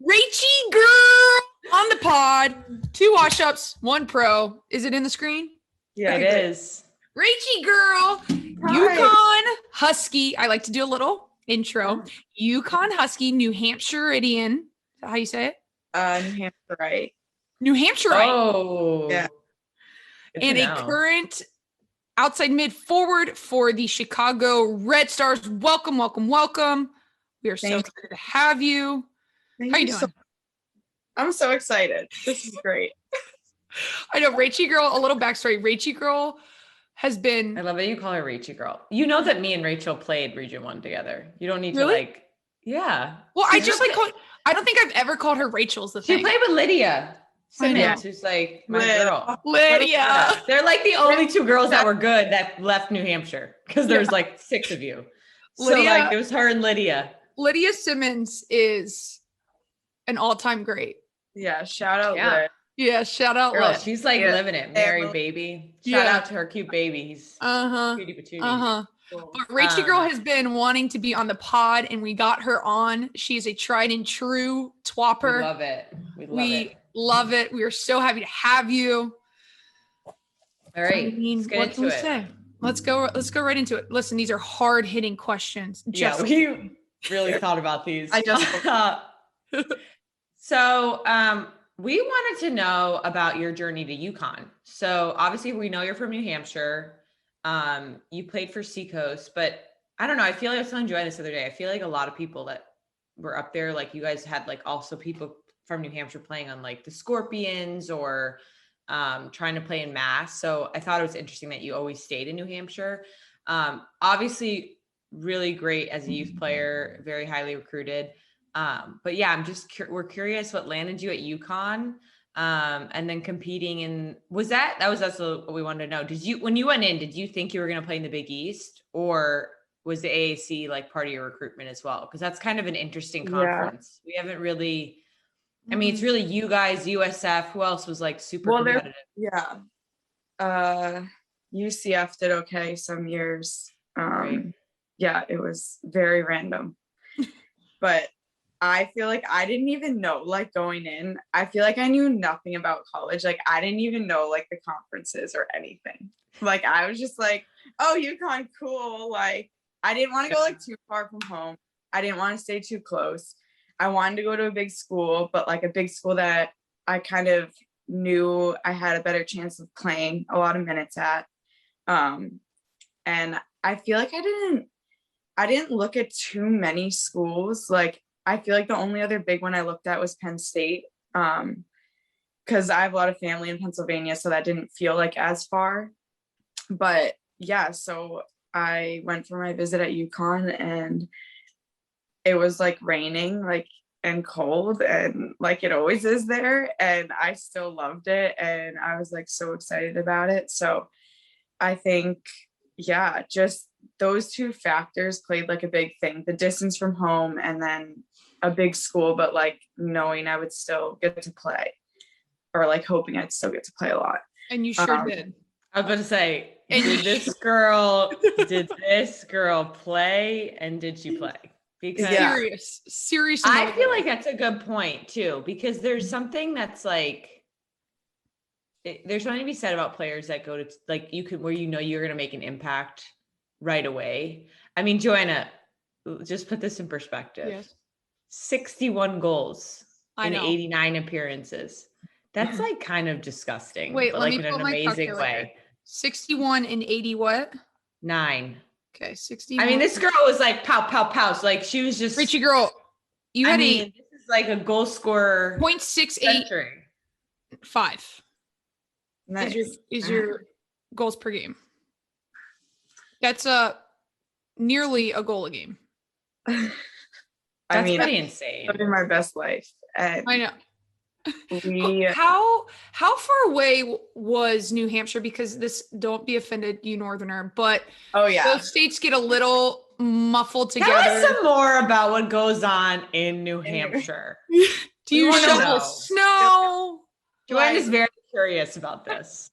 Rachie girl on the pod. 2 Washups, 1 pro. Is it in the screen? Yeah, it is. Rachie girl, UCONN Husky. I like to do a little intro. UCONN Husky, New Hampshireian. Is that how you say it? New Hampshire. New Hampshire. Oh, yeah. And a current outside mid forward for the Chicago Red Stars. Welcome, welcome, welcome. We are so excited to have you. How you doing? I'm so excited. This is great. I know, Rachie girl, a little backstory. Rachie girl has been... I love that you call her Rachie girl. You know that me and Rachel played Region 1 together. You don't need to yeah. Well, I just I don't think I've ever called her Rachel's the thing. She played with Lydia Simmons, who's like my girl. Lydia. They're like the only 2 girls that were good that left New Hampshire because there's like 6 of you. Lydia, so like it was her and Lydia. Lydia Simmons is an all-time great. Yeah, shout out Lit. Yeah, shout out girl, Lit. she's like living it. Mary baby. Shout out to her cute baby. He's cutie patootie. Cool. But Rachie girl has been wanting to be on the pod, and we got her on. She's a tried and true twopper. We love it. We love it. We are so happy to have you. All right, let's get into it. Say? Let's go right into it. Listen, these are hard-hitting questions. Yeah, we really thought about these. I just So we wanted to know about your journey to UConn. So obviously we know you're from New Hampshire. You played for Seacoast, but I don't know. I feel like I was telling Joanne this other day. I feel like a lot of people that were up there, like you guys had like also people from New Hampshire playing on like the Scorpions or trying to play in Mass. So I thought it was interesting that you always stayed in New Hampshire. Obviously really great as a youth player, very highly recruited. But yeah, we're curious what landed you at UConn, and then competing in, that's what we wanted to know. When you went in, did you think you were going to play in the Big East, or was the AAC like part of your recruitment as well? Cause that's kind of an interesting conference. We haven't really, I mean, it's really you guys, USF, who else was like super competitive? UCF did okay some years. Right. Yeah, it was very random, but I feel like I didn't even know, like going in, I feel like I knew nothing about college. Like I didn't even know like the conferences or anything. Like I was just like, oh, UConn, cool. Like I didn't want to go like too far from home. I didn't want to stay too close. I wanted to go to a big school, but like a big school that I kind of knew I had a better chance of playing a lot of minutes at. And I feel like I didn't look at too many schools. Like I feel like the only other big one I looked at was Penn State, because I have a lot of family in Pennsylvania, so that didn't feel like as far. But yeah, so I went for my visit at UConn, and it was like raining, like and cold, and like it always is there, and I still loved it, and I was like so excited about it. So I think, yeah, just those 2 factors played like a big thing, the distance from home and then a big school, but like knowing I would still get to play, or like hoping I'd still get to play a lot. And you sure did. I was about to say, did this girl play, and did she play? Because serious. I feel like that's a good point too, because there's something that's like, there's something to be said about players that go to like where you're going to make an impact right away. I mean, Joanna, just put this in perspective. Yes. 61 goals in know. 89 appearances. That's like kind of disgusting. Wait, but let like me in pull an my amazing calculator. way. 61 and 80 what? 9. Okay, 61. I mean, this girl was like pow, pow, pow. So like she was just Richie girl. this is like a goal scorer. 0.685. Nice. Is your goals per game. That's nearly a goal a game. That's pretty insane. Living my best life. And I know. How far away was New Hampshire? Because don't be offended, you Northerner, but those states get a little muffled together. Tell us some more about what goes on in New Hampshire. Do you shovel snow? Joanne is very curious about this.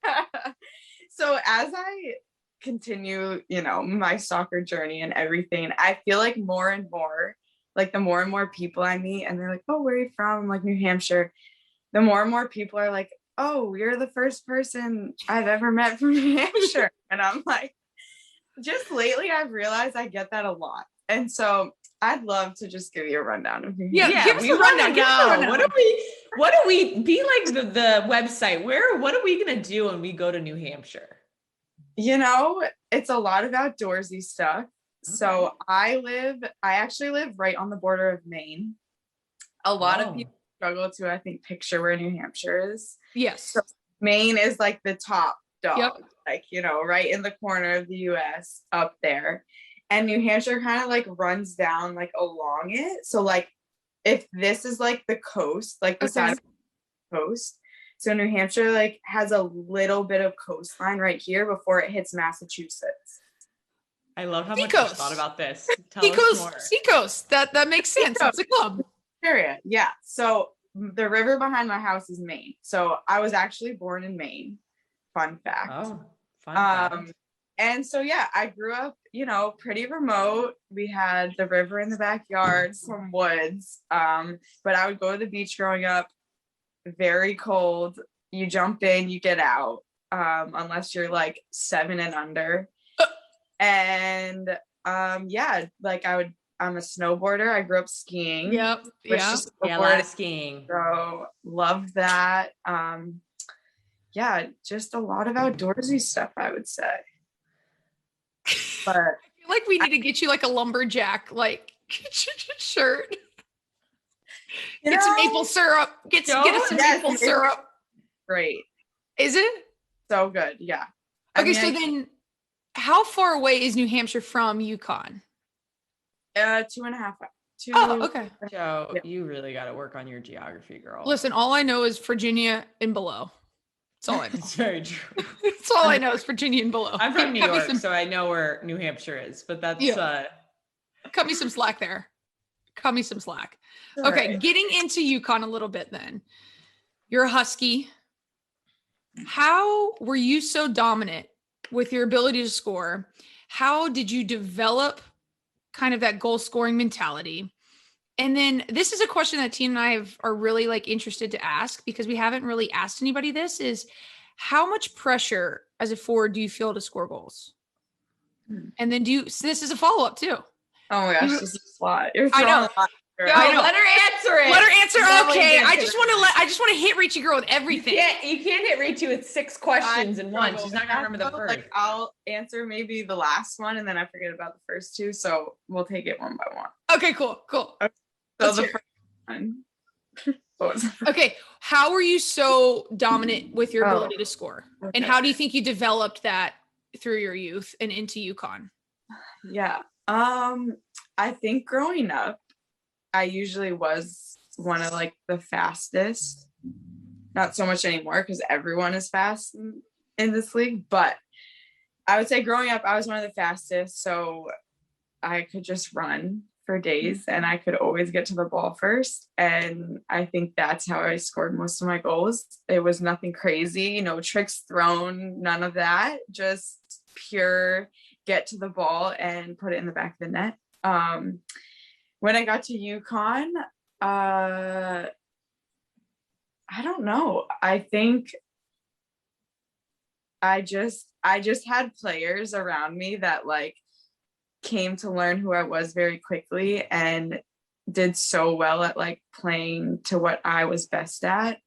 So as I continue, my soccer journey and everything, I feel like more and more like the more and more people I meet and they're like, oh, where are you from? I'm like, New Hampshire. The more and more people are like, oh, you're the first person I've ever met from New Hampshire. And I'm like, just lately I've realized I get that a lot. And so I'd love to just give you a rundown of New Hampshire. Yeah, give us a rundown. Give us a rundown. What do we be like the website? What are we gonna do when we go to New Hampshire? You know, it's a lot of outdoorsy stuff. Okay. So I actually live right on the border of Maine. A lot of people struggle to, I think, picture where New Hampshire is. Yes. So Maine is like the top dog, yep. like, you know, right in the corner of the US up there. And New Hampshire kind of like runs down like along it. So like if this is like the coast, like the side of the coast. So New Hampshire like has a little bit of coastline right here before it hits Massachusetts. I love how much you thought about this. Tell us more. Seacoast. That makes sense. It's a club. Area. Yeah. So the river behind my house is Maine. So I was actually born in Maine. Fun fact. Oh, fun fact. And so, yeah, I grew up, you know, pretty remote. We had the river in the backyard, some woods. But I would go to the beach growing up. Very cold. You jump in, you get out, unless you're like 7 and under. And yeah, like I'm a snowboarder. I grew up skiing. Yep. Yeah. A lot of skiing. So loved that. Yeah, just a lot of outdoorsy stuff, I would say. But I feel like we need to get you like a lumberjack like shirt. Get some maple syrup. Get us some maple syrup. Great. Is it? So good. Yeah. Okay, so then how far away is New Hampshire from UConn? 2.5 hours. Oh, okay. So you really got to work on your geography, girl. Listen, all I know is Virginia and below. That's all I know. It's very true. That's all I know is Virginia and below. I'm from New York, so I know where New Hampshire is, but that's cut me some slack there. Cut me some slack. All okay, right. Getting into UConn a little bit then. You're a Husky. How were you so dominant with your ability to score? How did you develop kind of that goal scoring mentality? And then this is a question that Tina and I are really like interested to ask because we haven't really asked anybody this is how much pressure as a forward do you feel to score goals? And then so this is a follow-up too. Oh my gosh, this is a lot. You're I know. I know. Let her answer it. Let her answer. Okay. I just want to hit Richie girl with everything. You can't hit Richie with 6 questions in one. She's not gonna remember the first. Like I'll answer maybe the last one and then I forget about the first 2. So we'll take it one by one. Okay, cool. Okay. So the first one. Okay. How were you so dominant with your ability to score? Okay. And how do you think you developed that through your youth and into UConn? Yeah. I think growing up, I usually was one of like the fastest. Not so much anymore because everyone is fast in this league, but I would say growing up, I was one of the fastest. So I could just run for days and I could always get to the ball first. And I think that's how I scored most of my goals. It was nothing crazy, no tricks thrown, none of that, just pure get to the ball and put it in the back of the net. When I got to UConn, I don't know. I think I just had players around me that like came to learn who I was very quickly and did so well at like playing to what I was best at.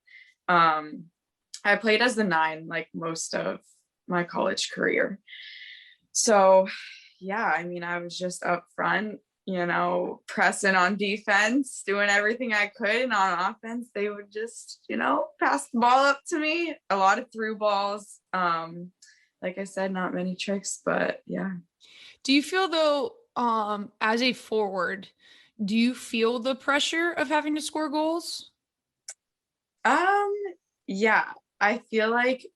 I played as the 9 like most of my college career. So yeah, I mean, I was just up front, you know, pressing on defense, doing everything I could. And on offense, they would just, you know, pass the ball up to me. A lot of through balls. Like I said, not many tricks, but yeah. Do you feel though, as a forward, do you feel the pressure of having to score goals? Yeah, I feel like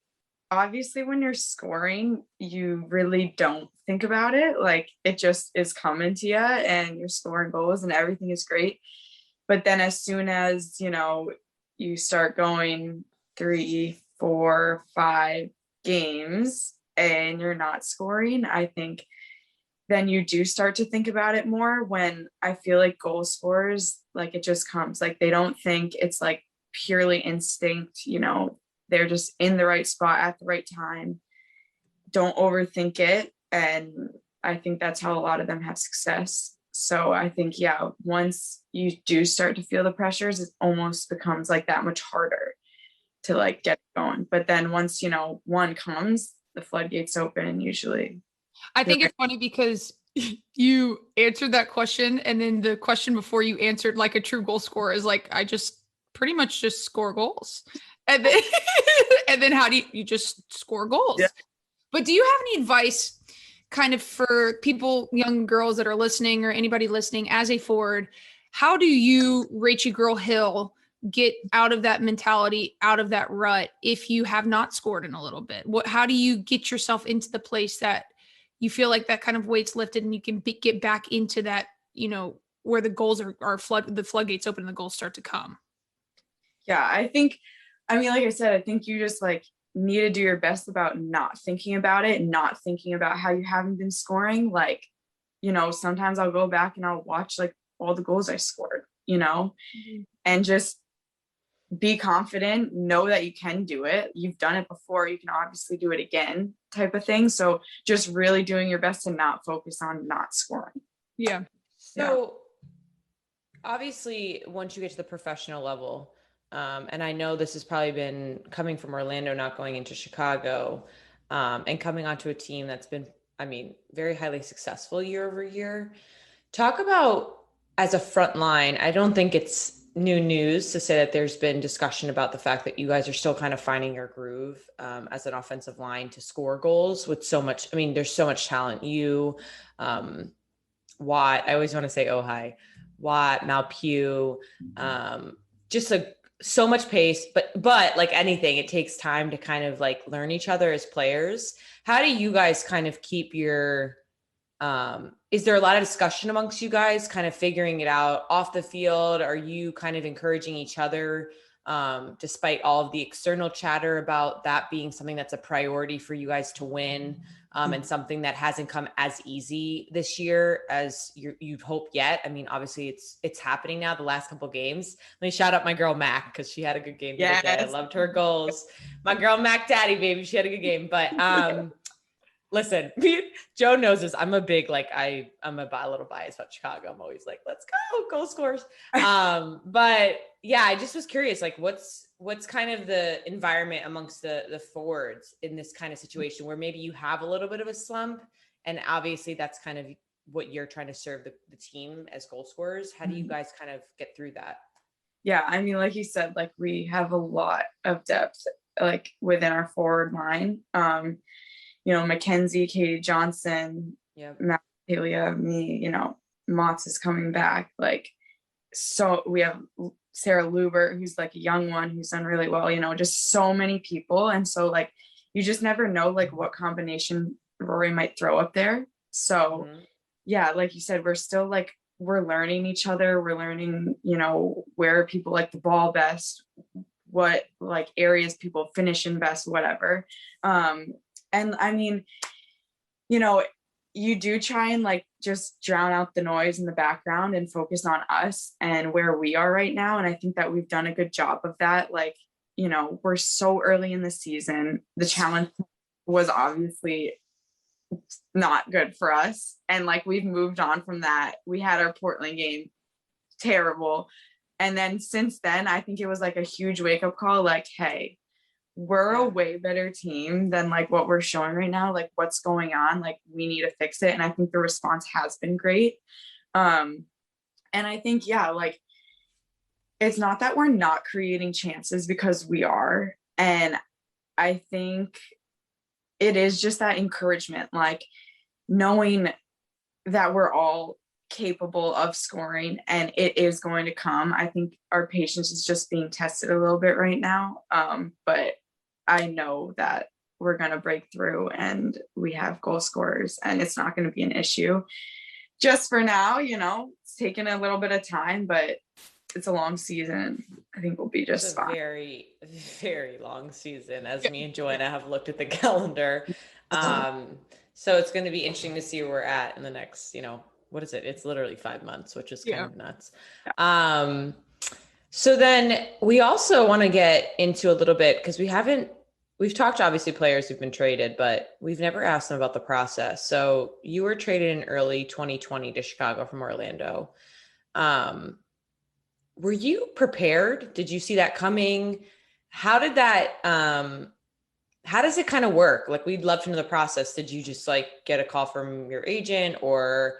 obviously when you're scoring, you really don't think about it. Like it just is coming to you and you're scoring goals and everything is great. But then as soon as, you know, you start going 3, 4, 5 games and you're not scoring, I think then you do start to think about it more. When I feel like goal scorers, like it just comes, like they don't think, it's like purely instinct, they're just in the right spot at the right time. Don't overthink it. And I think that's how a lot of them have success. So I think, yeah, once you do start to feel the pressures, it almost becomes like that much harder to like get going. But then once, one comes, the floodgates open usually. I think it's funny because you answered that question, and then the question before you answered like a true goal scorer is like, I just pretty much just score goals. And then and then how do you just score goals? Yeah. But do you have any advice kind of for people, young girls that are listening or anybody listening as a forward? How do you, Rachie Girl Hill, get out of that mentality, out of that rut if you have not scored in a little bit? How do you get yourself into the place that you feel like that kind of weight's lifted and you can get back into that, where the goals are the floodgates open and the goals start to come? Yeah, like I said, I think you just like need to do your best about not thinking about it, not thinking about how you haven't been scoring. Like, sometimes I'll go back and I'll watch like all the goals I scored, and just be confident, know that you can do it. You've done it before. You can obviously do it again, type of thing. So just really doing your best to not focus on not scoring. Yeah. So obviously once you get to the professional level, and I know this has probably been coming from Orlando, not going into Chicago, and coming onto a team that's been, very highly successful year over year. Talk about, as a front line, I don't think it's new news to say that there's been discussion about the fact that you guys are still kind of finding your groove as an offensive line to score goals with so much. There's so much talent. You, Watt, I always want to say Ojai, Watt, Malpew, so much pace, but like anything, it takes time to kind of like learn each other as players. How do you guys kind of keep your, is there a lot of discussion amongst you guys kind of figuring it out off the field? Are you kind of encouraging each other, despite all of the external chatter about that being something that's a priority for you guys to win, and something that hasn't come as easy this year as you'd hope yet? Obviously it's happening now, the last couple of games. Let me shout out my girl Mac, because she had a good game today. I loved her goals. My girl Mac Daddy, baby, she had a good game. But listen, Joe knows this. I'm a big, like, I'm a little biased about Chicago. I'm always like, let's go, goal scores. But yeah, I just was curious, like, what's kind of the environment amongst the forwards in this kind of situation where maybe you have a little bit of a slump, and obviously that's kind of what you're trying to serve the team as goal scorers. How do you guys kind of get through that? Yeah, like you said, like we have a lot of depth, like within our forward line. Mackenzie, Katie Johnson, Matt Palia, me, Motts is coming back. Like, so we have Sarah Luber, who's like a young one who's done really well, just so many people. And so like, you just never know like what combination Rory might throw up there. So yeah, like you said, we're still like, we're learning each other. We're learning, where people like the ball best, what like areas people finish in best, whatever. And you do try and like just drown out the noise in the background and focus on us and where we are right now. And I think that we've done a good job of that. Like, we're so early in the season. The challenge was obviously not good for us. And like, we've moved on from that. We had our Portland game, terrible. And then since then, I think it was like a huge wake-up call, like, hey, we're a way better team than like what we're showing right now. Like, what's going on? Like, we need to fix it. And I think the response has been great. And I think, like, it's not that we're not creating chances, because we are. And I think it is just that encouragement, like knowing that we're all capable of scoring and it is going to come. I think our patience is just being tested a little bit right now. But I know that we're going to break through, and we have goal scorers, and it's not going to be an issue just for now. It's taking a little bit of time, but it's a long season. I think we'll be just fine. Very, very long season, as me and Joanna have looked at the calendar. So it's going to be interesting to see where we're at in the next, what is it? It's literally 5 months, which is kind of nuts. So then we also want to get into a little bit, because we've talked to obviously players who've been traded, but we've never asked them about the process. So you were traded in early 2020 to Chicago from Orlando. Were you prepared? Did you see that coming? How did that, how does it kind of work? Like, we'd love to know the process. Did you just like get a call from your agent, or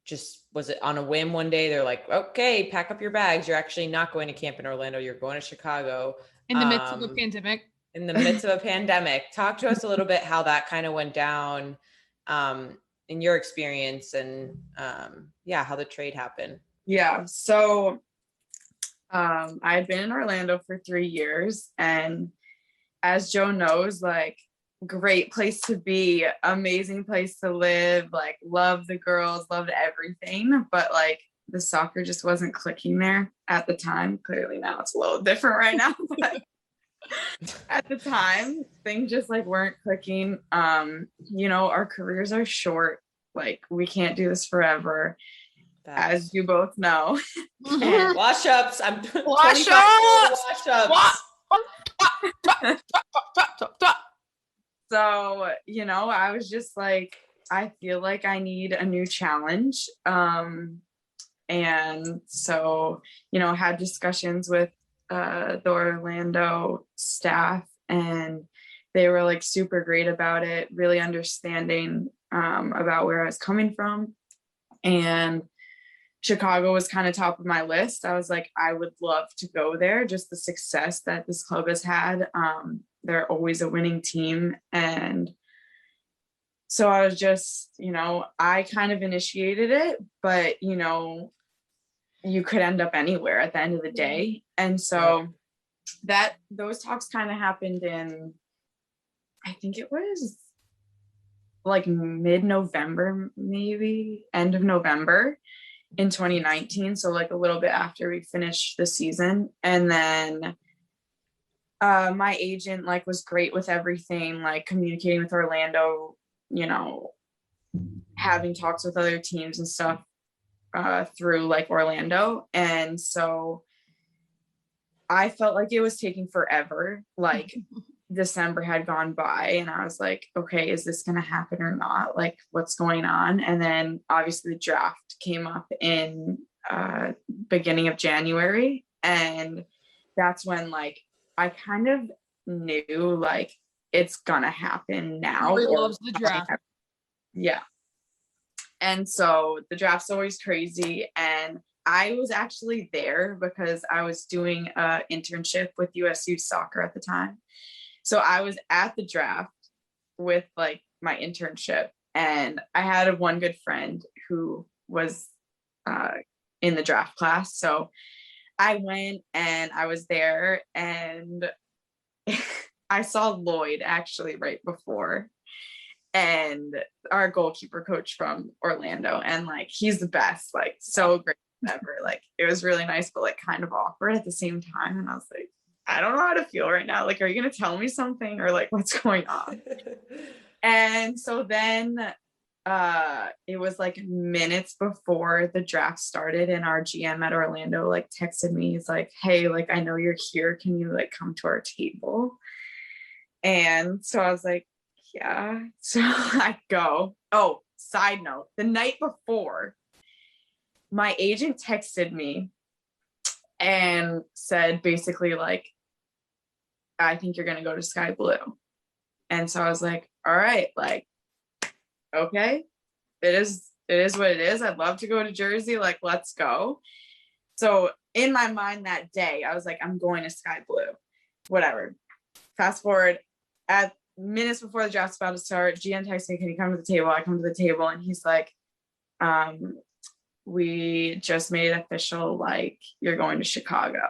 just was it on a whim one day? They're like, okay, pack up your bags. You're actually not going to camp in Orlando. You're going to Chicago. In the midst of a pandemic. In the midst of a pandemic. Talk to us a little bit how that kind of went down in your experience, and how the trade happened. Yeah. So I had been in Orlando for 3 years, and as Joe knows, like, great place to be, amazing place to live, like, love the girls, loved everything, but like the soccer just wasn't clicking there at the time. Clearly now it's a little different right now, but at the time things just like weren't clicking. Our careers are short, like we can't do this forever. As you both know. Washups. I'm Washups. So, I was just like, I feel like I need a new challenge. And so, had discussions with the Orlando staff, and they were like super great about it, really understanding about where I was coming from. And Chicago was kind of top of my list. I was like, I would love to go there. Just the success that this club has had. They're always a winning team. And so I was just, I kind of initiated it, but, you could end up anywhere at the end of the day. And so those talks kind of happened in, I think it was like mid-November, maybe end of November in 2019. So like a little bit after we finished the season. And then my agent like was great with everything, like communicating with Orlando, having talks with other teams and stuff through like Orlando. And so I felt like it was taking forever. Like December had gone by, and I was like, okay, is this going to happen or not? Like, what's going on? And then obviously the draft came up in beginning of January. And that's when like, I kind of knew like it's going to happen now. He loves the draft. Yeah. And so the draft's always crazy. And I was actually there because I was doing an internship with USU soccer at the time. So I was at the draft with like my internship, and I had one good friend who was in the draft class. So I went and I was there, and I saw Lloyd actually right before, and our goalkeeper coach from Orlando, and like he's the best, like so great ever. Like it was really nice, but like kind of awkward at the same time. And I was like, I don't know how to feel right now. Like, are you gonna tell me something, or like what's going on? And so then it was like minutes before the draft started, and our GM at Orlando like texted me. He's like, hey, like I know you're here, can you like come to our table? And so I was like, yeah. So I go. Oh, side note, the night before, my agent texted me and said basically like, I think you're going to go to Sky Blue. And so I was like, all right, like, okay, it is what it is. I'd love to go to Jersey. Like, let's go. So in my mind that day, I was like, I'm going to Sky Blue, whatever. Fast forward, at minutes before the draft's about to start, GM texts me, can you come to the table? I come to the table, and he's like, we just made it official, like you're going to Chicago.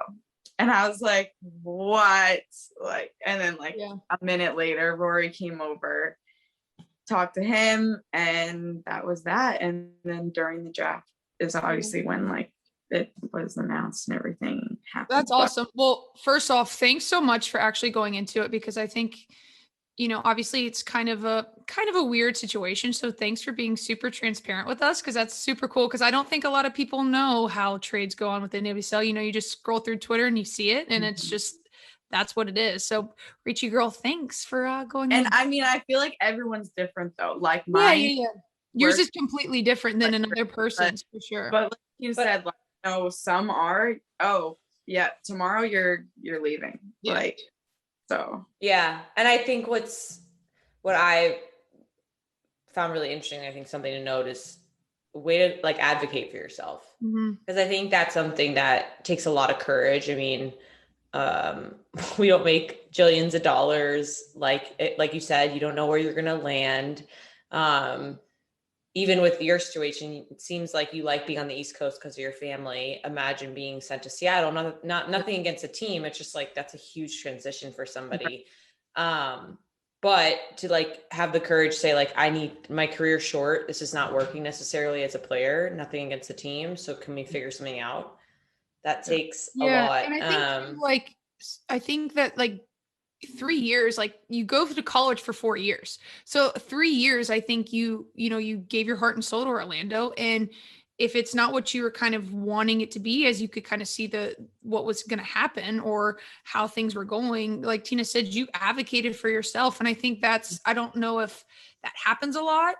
And I was like, what? Like, and then like a minute later, Rory came over, talked to him, and that was that. And then during the draft is obviously when like it was announced and everything happened. That's awesome. Well, first off, thanks so much for actually going into it, because I think obviously it's kind of a weird situation. So thanks for being super transparent with us, because that's super cool. Because I don't think a lot of people know how trades go on with the NWSL. You just scroll through Twitter and you see it, and it's just, that's what it is. So Richie girl, thanks for going. And I mean, I feel like everyone's different though. Like mine, yours is completely different than another person's, for sure. But like you said, like, some are. Oh yeah, tomorrow you're leaving. Yeah. Like. So yeah, and I think what I found really interesting, I think something to note, is a way to like advocate for yourself, because I think that's something that takes a lot of courage. I mean, we don't make jillions of dollars, like you said, you don't know where you're gonna land. Even with your situation, it seems like you like being on the East Coast because of your family. Imagine being sent to Seattle. Nothing against the team. It's just like, that's a huge transition for somebody. But to like have the courage to say, like, I need my career short. This is not working necessarily as a player. Nothing against the team. So can we figure something out? That takes a lot. And I think that like 3 years, like you go to college for 4 years. So 3 years, I think you gave your heart and soul to Orlando. And if it's not what you were kind of wanting it to be, as you could kind of see what was going to happen or how things were going, like Tina said, you advocated for yourself. And I think I don't know if that happens a lot,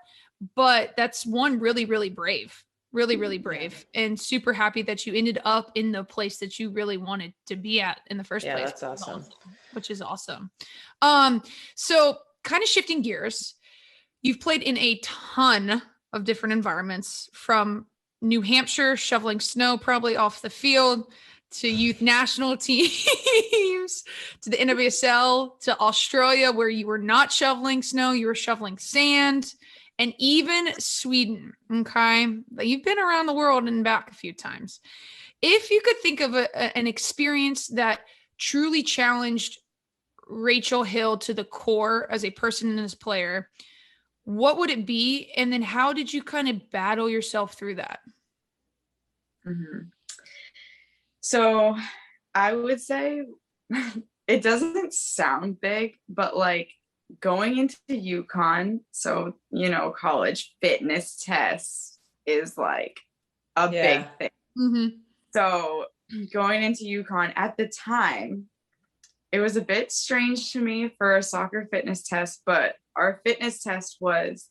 but that's one really, really brave. Really, really brave, and super happy that you ended up in the place that you really wanted to be at in the first place. That's awesome. Which is awesome. So kind of shifting gears, you've played in a ton of different environments, from New Hampshire, shoveling snow probably off the field, to youth national teams, to the NWSL, to Australia, where you were not shoveling snow, you were shoveling sand, and even Sweden. Okay. You've been around the world and back a few times. If you could think of an experience that truly challenged Rachel Hill to the core as a person and as a player, what would it be? And then how did you kind of battle yourself through that? So I would say it doesn't sound big, but like, going into UCONN, so college fitness tests is like a big thing. So going into UCONN at the time, it was a bit strange to me for a soccer fitness test, but our fitness test was,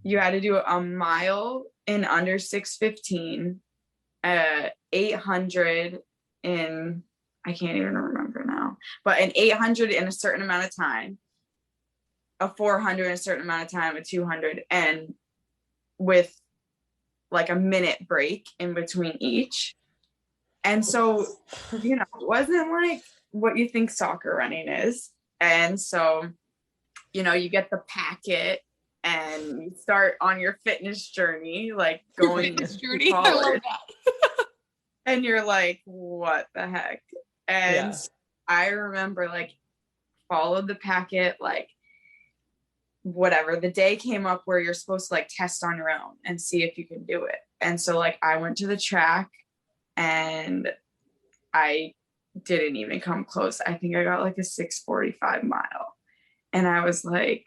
you had to do a mile in under 6:15, 800 in, I can't even remember now, but an 800 in a certain amount of time, a 400 in a certain amount of time, a 200, and with like a minute break in between each. And so, it wasn't like what you think soccer running is. And so, you get the packet and you start on your fitness journey, like going to college. I love that. And you're like, what the heck? And I remember like followed the packet, like, whatever, the day came up where you're supposed to like test on your own and see if you can do it. And so like I went to the track and I didn't even come close. I think I got like a 6:45 mile. And I was like,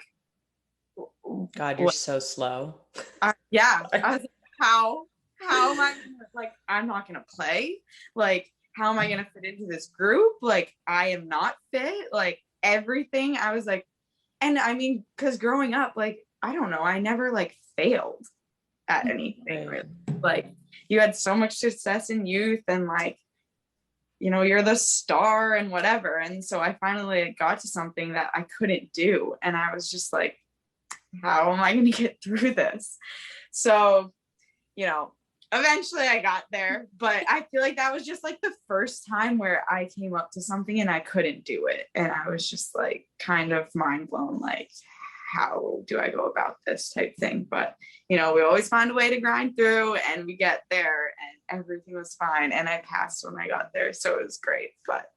God, you're so slow. I was like, how am I like, I'm not gonna play. Like, how am I gonna fit into this group? Like, I am not fit. Like, everything. I was like, and I mean, because growing up, like, I don't know, I never like failed at anything. Really. Like, you had so much success in youth and like, you're the star and whatever. And so I finally got to something that I couldn't do. And I was just like, how am I going to get through this? So, eventually I got there, but I feel like that was just like the first time where I came up to something and I couldn't do it. And I was just like kind of mind blown, like, how do I go about this type thing? But, we always find a way to grind through and we get there and everything was fine. And I passed when I got there. So it was great. But,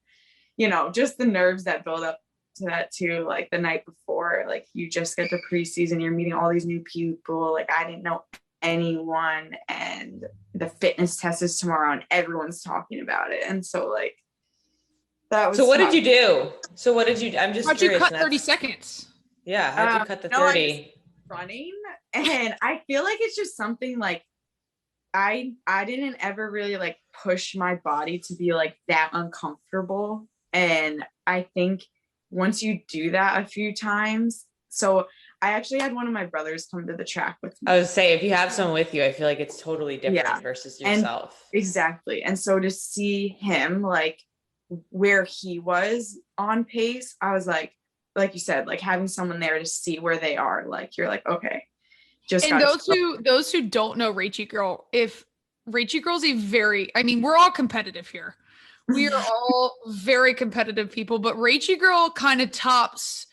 just the nerves that build up to that too, like the night before, like you just get the preseason, you're meeting all these new people. Like I didn't know anyone and the fitness test is tomorrow and everyone's talking about it. And so like that was so what did you do? So what did you, I'm just How'd you curious. cut 30 seconds? Yeah. How'd you cut the no, 30? Running, and I feel like it's just something like I didn't ever really like push my body to be like that uncomfortable. And I think once you do that a few times, so I actually had one of my brothers come to the track with me. I would say if you have someone with you, I feel like it's totally different versus yourself. And exactly. And so to see him like where he was on pace, I was like you said, like having someone there to see where they are, like you're like, okay. And those who don't know Rachie Girl, if Rachie Girl's we're all competitive here. We are all very competitive people, but Rachie Girl kind of tops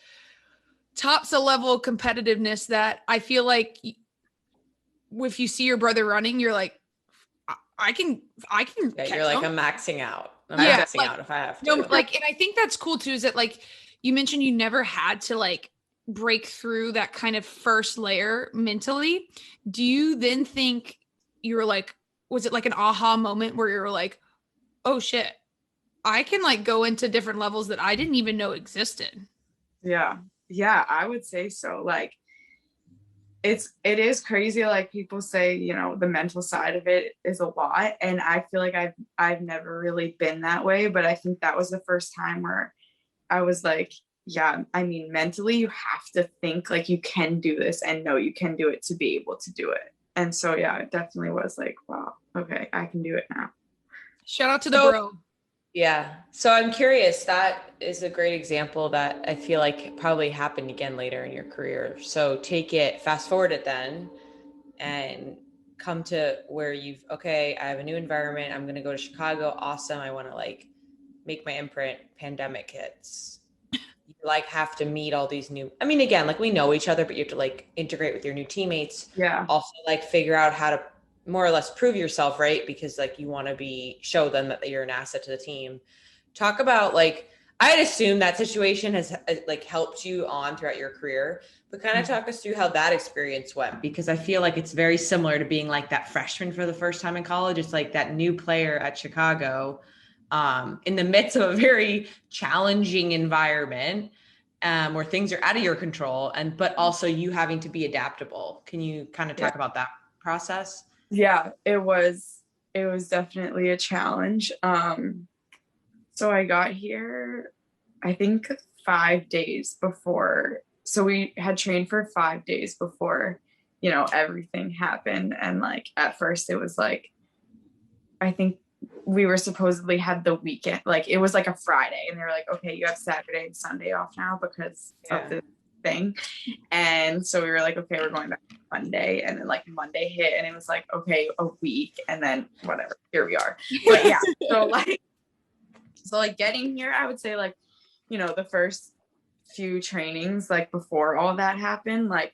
a level of competitiveness that I feel like if you see your brother running, you're like, I can. Yeah, you're like, I'm maxing out. I'm Yeah, maxing out if I have to. No, like, and I think that's cool too, is that like you mentioned you never had to like break through that kind of first layer mentally. Do you then think you were like, was it like an aha moment where you were like, oh shit, I can like go into different levels that I didn't even know existed? Yeah, I would say so. Like it is crazy. Like people say, you know, the mental side of it is a lot. And I feel like I've never really been that way, but I think that was the first time where I was like, yeah, I mean, mentally you have to think like you can do this and know you can do it to be able to do it. And so, yeah, it definitely was like, wow, okay, I can do it now. Shout out to the bro. Yeah. So I'm curious, that is a great example that I feel like probably happened again later in your career. So fast forward it then and come to where I have a new environment. I'm going to go to Chicago. Awesome. I want to like make my imprint. Pandemic hits. You like have to meet all these again, like we know each other, but you have to like integrate with your new teammates. Yeah. Also like figure out how to more or less prove yourself, right? Because like you want to show them that you're an asset to the team. Talk about like, I'd assume that situation has like helped you on throughout your career, but kind of talk us through how that experience went, because I feel like it's very similar to being like that freshman for the first time in college. It's like that new player at Chicago in the midst of a very challenging environment where things are out of your control, but also you having to be adaptable. Can you kind of talk about that process? Yeah, it was definitely a challenge. So I got here, I think 5 days before. So we had trained for 5 days before, you know, everything happened. And like, at first it was like, I think we were supposedly had the weekend, like it was like a Friday and they were like, okay, you have Saturday and Sunday off now because of the thing. And so we were like, okay, we're going back Monday. And then like Monday hit and it was like, okay, a week. And then whatever, here we are. But yeah, so like getting here, I would say like, you know, the first few trainings, like before all that happened, like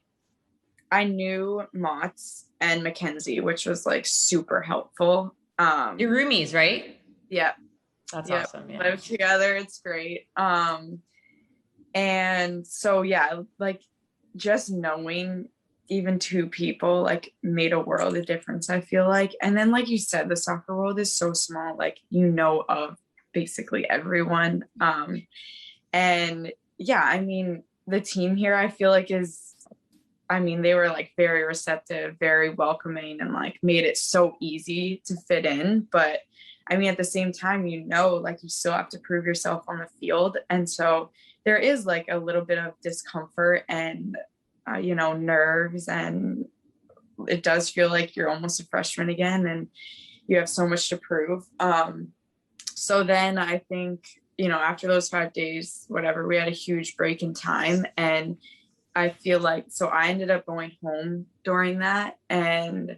I knew Mott's and Mackenzie, which was like super helpful. Your roomies, right? Yeah. That's awesome. Yeah. Live together. It's great. And so, yeah, like just knowing even two people like made a world of difference, I feel like. And then, like you said, the soccer world is so small, like, you know, of basically everyone. And yeah, I mean, the team here, I feel like they were like very receptive, very welcoming, and like made it so easy to fit in. But I mean, at the same time, you know, like you still have to prove yourself on the field. And so there is like a little bit of discomfort and, you know, nerves. And it does feel like you're almost a freshman again and you have so much to prove. So then I think, you know, after those 5 days, whatever, we had a huge break in time. And I feel like, so I ended up going home during that, and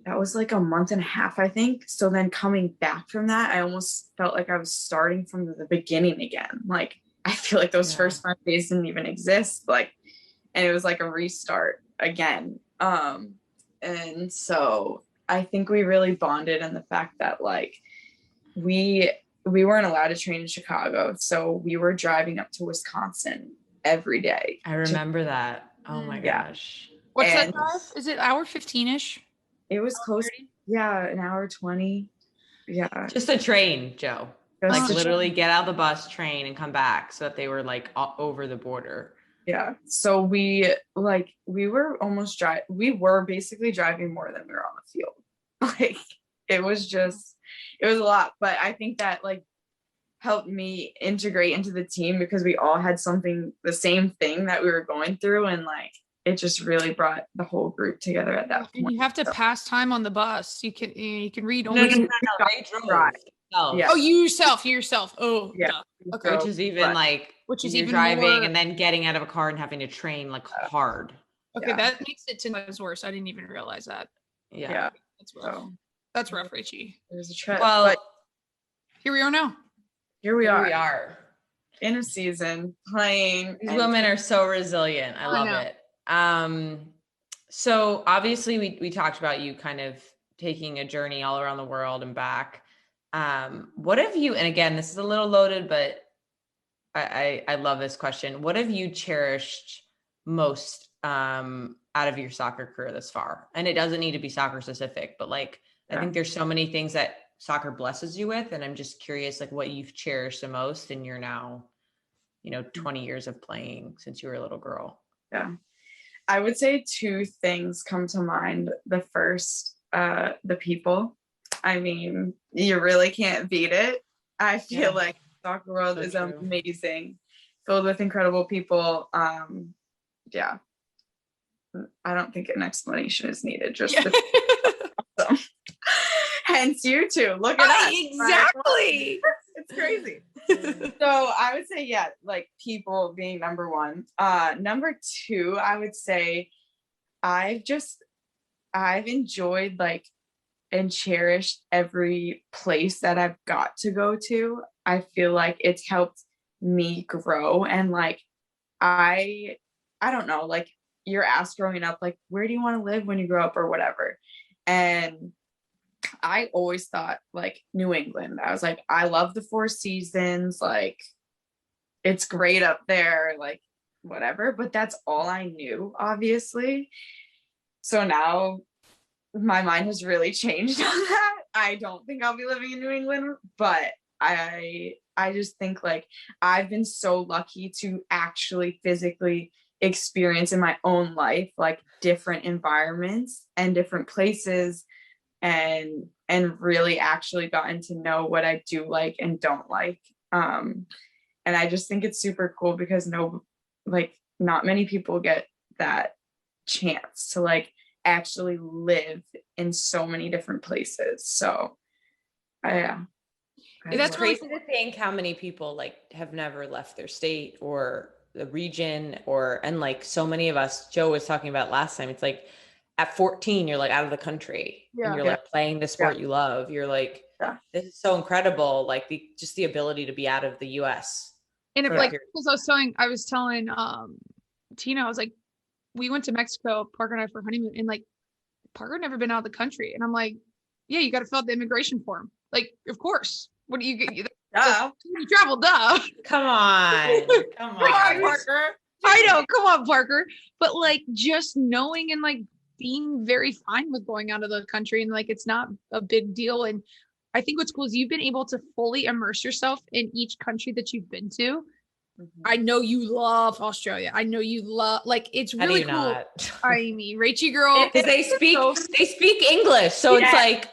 that was like a month and a half, I think. So then coming back from that, I almost felt like I was starting from the beginning again. Like, I feel like those first 5 days didn't even exist. Like, and it was like a restart again. And so I think we really bonded in the fact that like we weren't allowed to train in Chicago. So we were driving up to Wisconsin every day. I remember that. Oh my gosh. What's that drive? Is it hour 15-ish? It was close. Yeah, an hour 20. Yeah. Just a train, Joe. Like to literally get out of the bus, train, and come back, so that they were like over the border. Yeah. So we were basically driving more than we were on the field. Like it was a lot. But I think that like helped me integrate into the team because we all had the same thing that we were going through, and like it just really brought the whole group together at that point. And you have to pass time on the bus. You can read No, only. they drove. Yeah. Oh, you yourself. Oh, Yeah. duh. Okay. Which is even like, which is you're even driving more, and then getting out of a car and having to train like hard. okay, that makes it 10 times worse. I didn't even realize that. Yeah. That's rough. That's rough, Rachie. It was a trip. Well, but here we are now. here we are. We are in a season playing. These women are so resilient. I love it. So obviously we talked about you kind of taking a journey all around the world and back. What have you, and again, this is a little loaded, but I love this question. What have you cherished most out of your soccer career thus far? And it doesn't need to be soccer specific, but like, I think there's so many things that soccer blesses you with. And I'm just curious, like what you've cherished the most in your now, 20 years of playing since you were a little girl. Yeah. I would say two things come to mind. The first, the people. I mean, you really can't beat it. I feel like soccer world is amazing, filled with incredible people. Yeah. I don't think an explanation is needed. Just awesome. Hence you two. Look at us. Exactly. It's crazy. So I would say, like people being number one. Number two, I would say I've enjoyed like and cherished every place that I've got to go to. I feel like it's helped me grow, and like I don't know, like you're asked growing up, like where do you want to live when you grow up or whatever, and I always thought like New England. I was like, I love the Four Seasons, like it's great up there, like whatever, but that's all I knew, obviously. So now my mind has really changed on that. I don't think I'll be living in New England, but I just think like I've been so lucky to actually physically experience in my own life like different environments and different places, and really actually gotten to know what I do like and don't like. And I just think it's super cool because not many people get that chance to like actually live in so many different places. So that's crazy to think how many people like have never left their state or the region, and like so many of us, Joe was talking about last time, it's like at 14 you're like out of the country and you're like playing the sport you love. You're like, this is so incredible, like the ability to be out of the US. And it, like, because I was telling Tina, I was like, we went to Mexico, Parker and I, for honeymoon, and like Parker had never been out of the country, and I'm like, yeah, you got to fill out the immigration form. Like, of course. What do you get? You travel, duh. Come on, Parker. I know, come on, Parker. But like, just knowing and like being very fine with going out of the country, and like it's not a big deal. And I think what's cool is you've been able to fully immerse yourself in each country that you've been to. Mm-hmm. I know you love Australia. I know you love, like, it's really cool. Not? I mean, Rachie girl, because they speak English, so it's like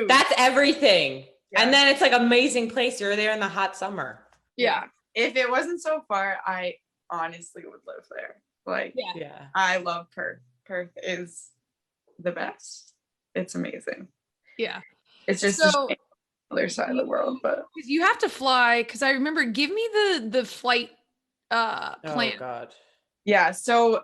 that's everything. Yeah. And then it's like amazing place. You're there in the hot summer. Yeah. If it wasn't so far, I honestly would live there. Like, I love Perth. Perth is the best. It's amazing. Yeah. It's just the other side of the world, but you have to fly. Because I remember, give me the flight plan. Oh God. Yeah. So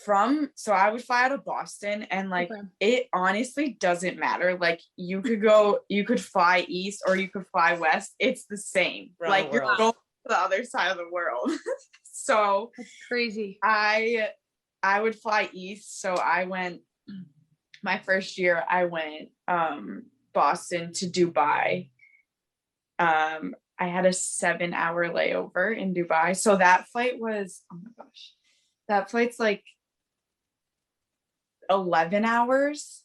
I would fly out of Boston, and like it honestly doesn't matter. Like you could fly east or you could fly west. It's the same. Like you're going to the other side of the world. So that's crazy. I would fly east. So I went my first year. I went Boston to Dubai. I had a 7-hour layover in Dubai. So that flight was, oh my gosh, that flight's like 11 hours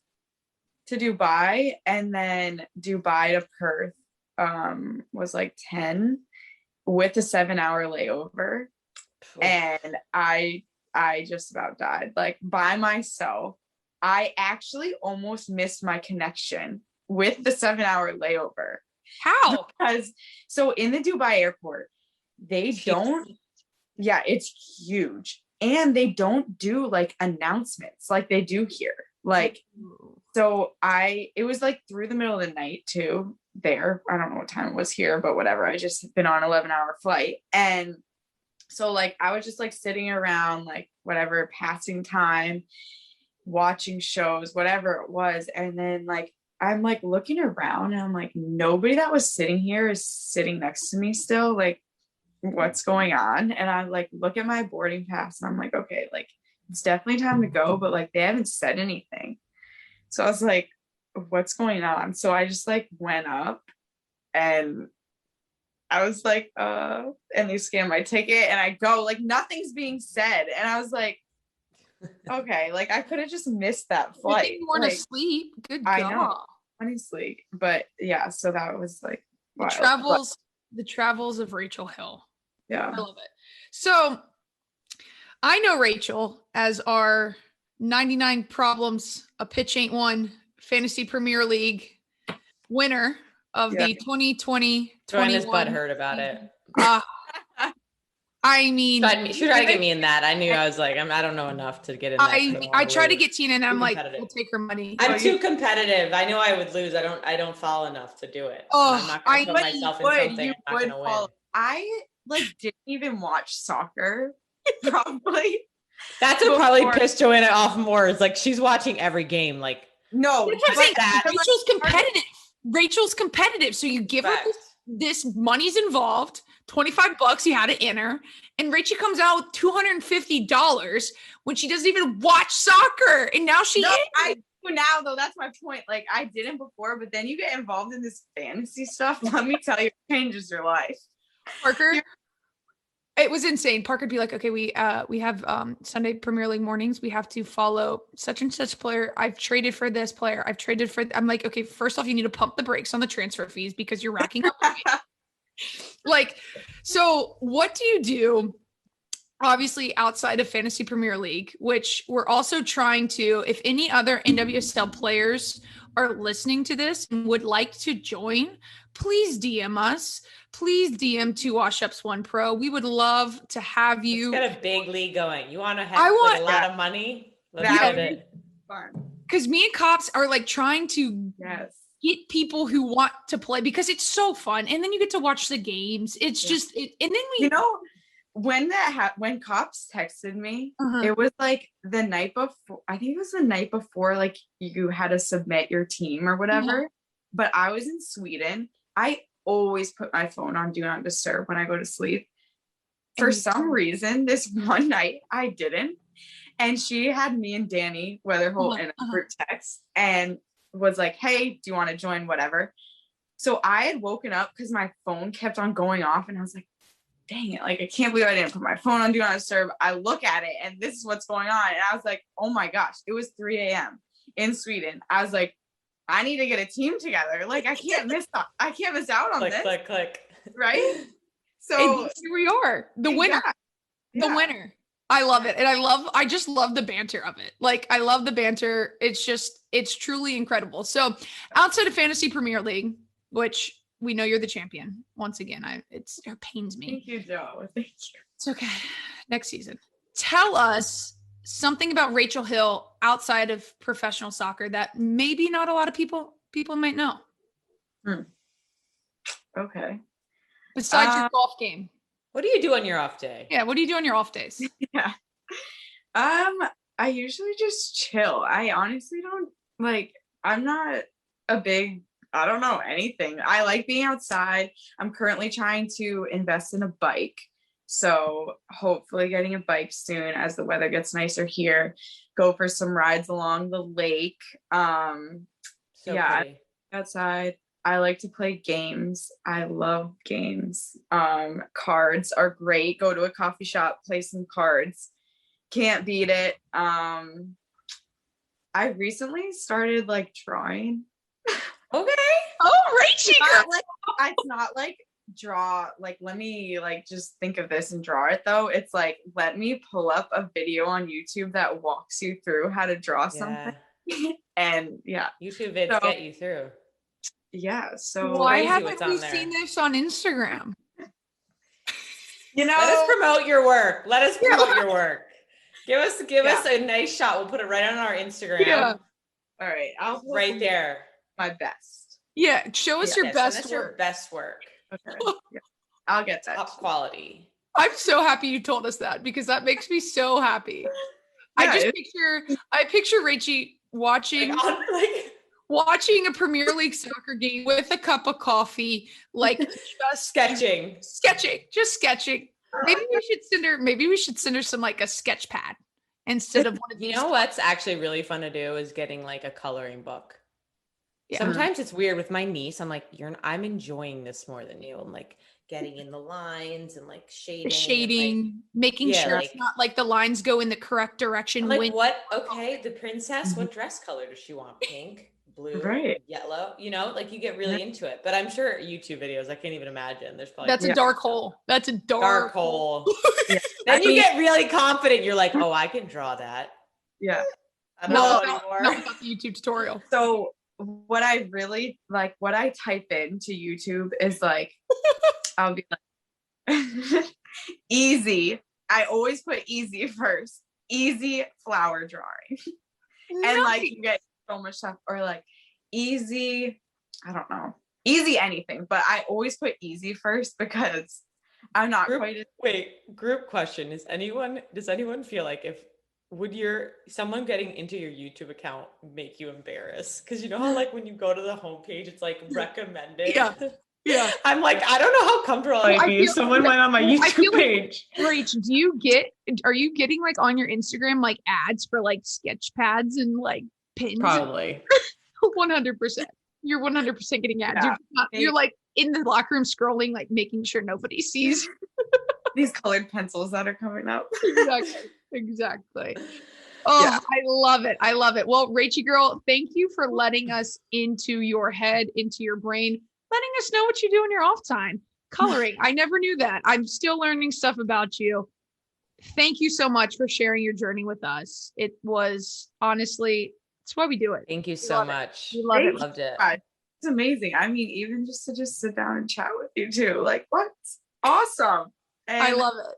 to Dubai, and then Dubai to Perth was like 10 with a 7-hour layover. And I just about died, like by myself. I actually almost missed my connection with the 7-hour layover. How? Because so in the Dubai airport, they don't, yeah, it's huge. And they don't do like announcements like they do here. Like, so it was like through the middle of the night too there. I don't know what time it was here, but whatever. I just been on 11-hour flight. And so like, I was just like sitting around, like whatever, passing time, watching shows, whatever it was. And then like, I'm like looking around and I'm like, nobody that was sitting here is sitting next to me still. Like, what's going on? And I like look at my boarding pass and I'm like, okay, like it's definitely time to go, but like they haven't said anything. So I was like, what's going on? So I just like went up and I was like, and they scanned my ticket and I go, like nothing's being said. And I was like, okay, like I could have just missed that flight. You weren't like, asleep. Good I God. know, honestly. But yeah, so that was like wild. The travels of Rachel Hill. Yeah. I love it. So I know Rachel as our 99 Problems, A Pitch Ain't One Fantasy Premier League winner of the 2020-21. Join this butt hurt about it. I mean, she tried to get me in that. I knew I was like, I don't know enough to get in that. I tried to get Tina and I'm like, we'll take her money. I'm too competitive. I knew I would lose. I don't fall enough to do it. Oh, I'm not going to put myself in something I'm not going to win. I like didn't even watch soccer. Probably. That's what probably pissed Joanna off more. Is like she's watching every game. Like no, Rachel's competitive. Rachel's competitive. So you give her this money's involved. $25 you had to enter, and Rachel comes out with $250 when she doesn't even watch soccer, and now I do now though. That's my point. Like I didn't before, but then you get involved in this fantasy stuff. Let me tell you, it changes your life. Parker, it was insane. Parker would be like, okay, we have Sunday Premier League mornings. We have to follow such and such player. I've traded for this player. I'm like, okay, first off, you need to pump the brakes on the transfer fees because you're racking up money. Like, so what do you do? Obviously, outside of Fantasy Premier League, which we're also trying to, if any other NWSL players are listening to this and would like to join, please DM us. Please DM to Washups One Pro. We would love to have you. Let's get a big league going. You want to have a lot of money? Let's get it. Because me and Cops are like trying to get people who want to play because it's so fun. And then you get to watch the games. It's just, and then we, you know, when when Cops texted me, it was like the night before, I think it was the night before, like you had to submit your team or whatever, but I was in Sweden. I always put my phone on Do Not Disturb when I go to sleep. For some reason, this one night I didn't. And she had me and Danny Weatherholt in a group text and was like, hey, do you want to join? Whatever. So I had woken up because my phone kept on going off and I was like, dang it. Like, I can't believe I didn't put my phone on Do Not Disturb. I look at it and this is what's going on. And I was like, oh my gosh, it was 3 a.m. in Sweden. I was like, I need to get a team together. Like, I can't miss out on this. Click. Right? So here we are, the winner. The winner. I love it. And I just love the banter of it. Like, I love the banter. It's truly incredible. So outside of Fantasy Premier League, which we know you're the champion. Once again, it pains me. Thank you, Joe. Thank you. It's okay. Next season. Tell us something about Rachel Hill outside of professional soccer that maybe not a lot of people might know. Okay. Besides your golf game. What do you do on your off day? Yeah, what do you do on your off days? Yeah. I usually just chill. I honestly don't I'm not a big, I don't know anything. I like being outside. I'm currently trying to invest in a bike. So hopefully getting a bike soon as the weather gets nicer here. Go for some rides along the lake. Pretty. Outside. I like to play games. I love games. Cards are great. Go to a coffee shop, play some cards. Can't beat it. I recently started drawing. Okay. Oh, Rachie girl. It's not like draw, like let me like just think of this and draw it though. It's like let me pull up a video on YouTube that walks you through how to draw something. And YouTube vids get you through. Yeah. So why haven't we seen this on Instagram? Let us promote your work. Give us a nice shot. We'll put it right on our Instagram. Yeah. All right. I'll right there. My best. Yeah. Show us your best work. Your best work. Okay. Yeah. I'll get that. Top quality. I'm so happy you told us that because that makes me so happy. I picture Rachie watching a Premier League soccer game with a cup of coffee, like just sketching. Maybe we should send her some like a sketch pad instead of one of these. You know what's actually really fun to do is getting like a coloring book. Yeah. Sometimes it's weird with my niece. I'm like, I'm enjoying this more than you. I'm like getting in the lines and like shading, like, making sure it's not like the lines go in the correct direction. Like what? Okay, the princess. What dress color does she want? Pink, blue, yellow. You know, like you get really into it. But I'm sure YouTube videos, I can't even imagine. There's probably that's a dark hole. That's a dark hole. Then you get really confident. You're like, oh, I can draw that. Yeah. I don't know anymore. Not about the YouTube tutorial. So what I really like, what I type into YouTube is like, I'll be like, easy. I always put easy first. Easy flower drawing. And like you get so much stuff, or like easy, I don't know, easy anything, but I always put easy first because I'm not group question. Does anyone feel like someone getting into your YouTube account make you embarrassed? Because you know how like when you go to the homepage, it's like recommended. Yeah. I'm like, I don't know how comfortable I'd be if someone went on my YouTube page. Rach, are you getting like on your Instagram like ads for like sketch pads and like pins? Probably. 100%. You're 100% getting ads. Yeah. You're like in the locker room scrolling, like making sure nobody sees these colored pencils that are coming up. Exactly. Oh, yeah. I love it. Well, Rachie girl, thank you for letting us into your head, into your brain, letting us know what you do in your off time. Coloring. I never knew that. I'm still learning stuff about you. Thank you so much for sharing your journey with us. It was honestly, it's why we do it. Thank you so much. We love it. Loved it. It's amazing. I mean, even just to sit down and chat with you too. Like, what? Awesome. And I love it.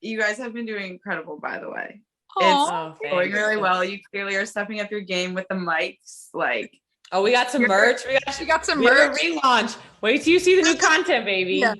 You guys have been doing incredible, by the way. Aww. It's going really well. You clearly are stepping up your game with the mics. Like, oh, we got some merch. We got some merch. Relaunch. Wait till you see the new content, baby. Yeah.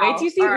Wait till you see All right.